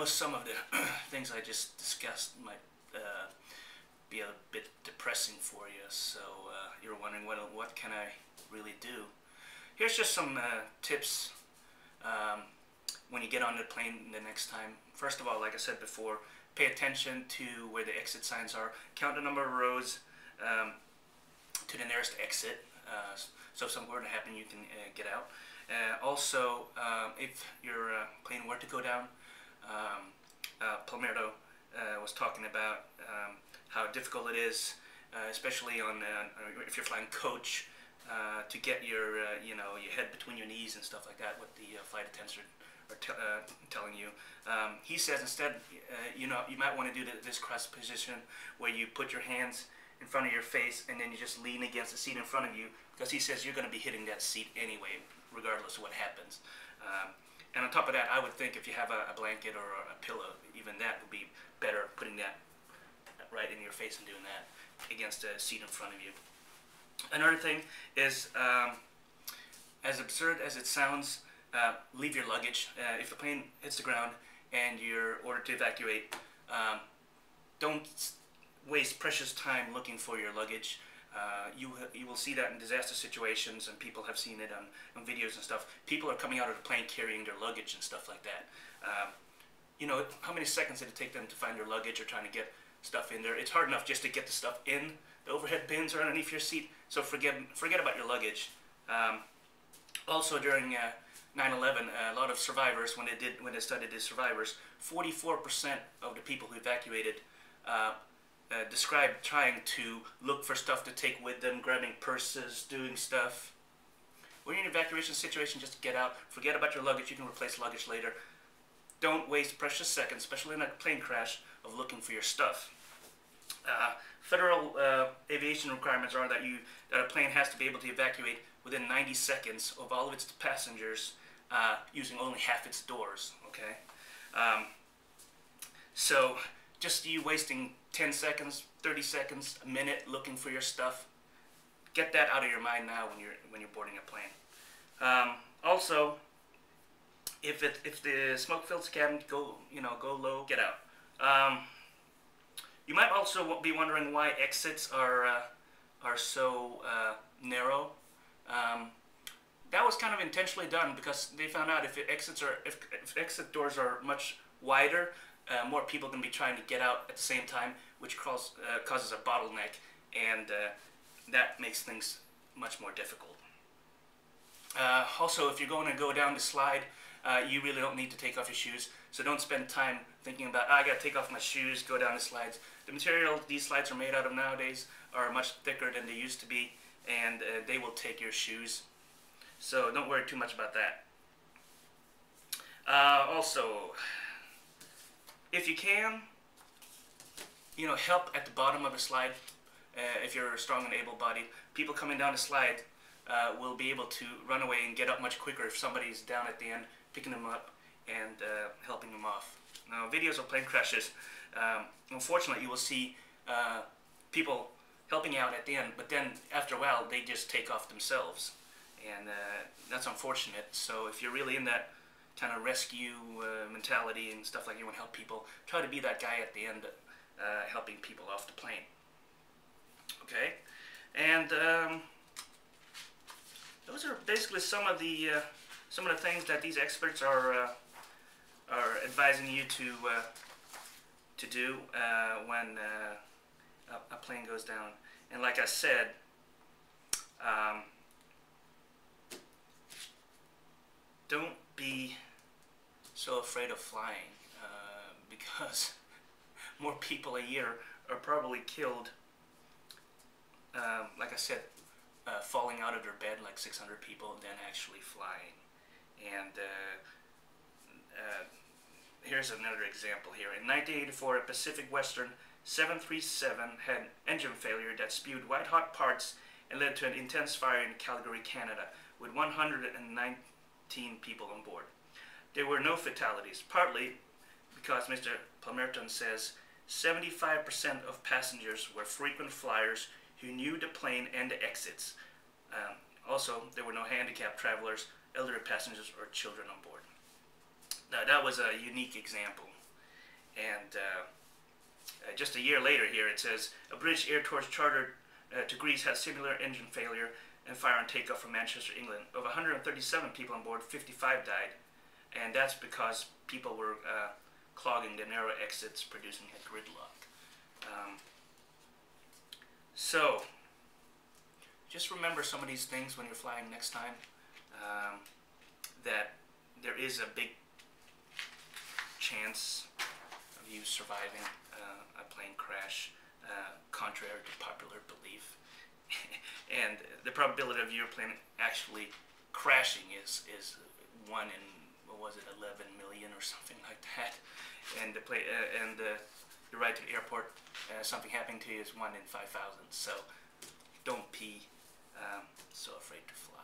know some of the things I just discussed might be a bit depressing for you, so you're wondering, what can I really do? Here's just some tips when you get on the plane the next time. First of all, like I said before, pay attention to where the exit signs are. Count the number of rows to the nearest exit, so if something were to happen, you can get out. Also, if your plane were to go down, Palmerto was talking about how difficult it is, especially on if you're flying coach, to get your your head between your knees and stuff like that. What the flight attendants are telling you. He says instead, you might want to do this cross position where you put your hands in front of your face and then you just lean against the seat in front of you, because he says you're going to be hitting that seat anyway, regardless of what happens. And on top of that, I would think if you have a blanket or a pillow, even that would be better, putting that right in your face and doing that against the seat in front of you. Another thing is, as absurd as it sounds, leave your luggage. If the plane hits the ground and you're ordered to evacuate, don't waste precious time looking for your luggage. You will see that in disaster situations, and people have seen it on videos and stuff. People are coming out of the plane carrying their luggage and stuff like that. How many seconds did it take them to find their luggage or trying to get stuff in there? It's hard enough just to get the stuff in the overhead bins or underneath your seat, so forget about your luggage. Also, during 9/11, a lot of survivors, when they studied the survivors, 44% of the people who evacuated described trying to look for stuff to take with them, grabbing purses, doing stuff. When you're in an evacuation situation, just get out. Forget about your luggage. You can replace luggage later. Don't waste precious seconds, especially in a plane crash, of looking for your stuff. Federal aviation requirements are that a plane has to be able to evacuate within 90 seconds of all of its passengers, using only half its doors. Okay, so just you wasting 10 seconds, 30 seconds, a minute looking for your stuff, get that out of your mind now when you're boarding a plane. Also, if the smoke fills the cabin, go low, get out. You might also be wondering why exits are so narrow. That was kind of intentionally done because they found out if exit doors are much wider, more people can be trying to get out at the same time, which causes a bottleneck, and that makes things much more difficult. Also, if you're going to go down the slide, you really don't need to take off your shoes, so don't spend time thinking about, I gotta take off my shoes, go down the slides. The material these slides are made out of nowadays are much thicker than they used to be, and they will take your shoes, so don't worry too much about that. Also, if you can, help at the bottom of the slide. If you're strong and able-bodied, people coming down the slide will be able to run away and get up much quicker if somebody's down at the end, picking them up and helping them off. Now, videos of plane crashes, unfortunately, you will see people helping out at the end, but then after a while, they just take off themselves, and that's unfortunate. So if you're really in that kind of rescue mentality and stuff like you want to help people, try to be that guy at the end, helping people off the plane. Okay, and those are basically some of the things that these experts are advising you to do when a plane goes down. And like I said, don't be so afraid of flying, because more people a year are probably killed, like I said, falling out of their bed, like 600 people, than actually flying. And here's another example here. In 1984, a Pacific Western 737 had engine failure that spewed white-hot parts and led to an intense fire in Calgary, Canada, with 119 people on board. There were no fatalities, partly because Mr. Palmerton says 75% of passengers were frequent flyers who knew the plane and the exits. Also, there were no handicapped travelers, elderly passengers, or children on board. Now, that was a unique example. And just a year later here it says, a British Air Tours chartered to Greece had similar engine failure and fire on takeoff from Manchester, England. Of 137 people on board, 55 died. And that's because people were clogging the narrow exits, producing a gridlock. So, just remember some of these things when you're flying next time. That there is a big chance of you surviving a plane crash, contrary to popular belief. And the probability of your plane actually crashing is 1 in, what was it, 11 million or something like that. And the ride to the airport, something happening to you is 1 in 5,000. So don't be so afraid to fly.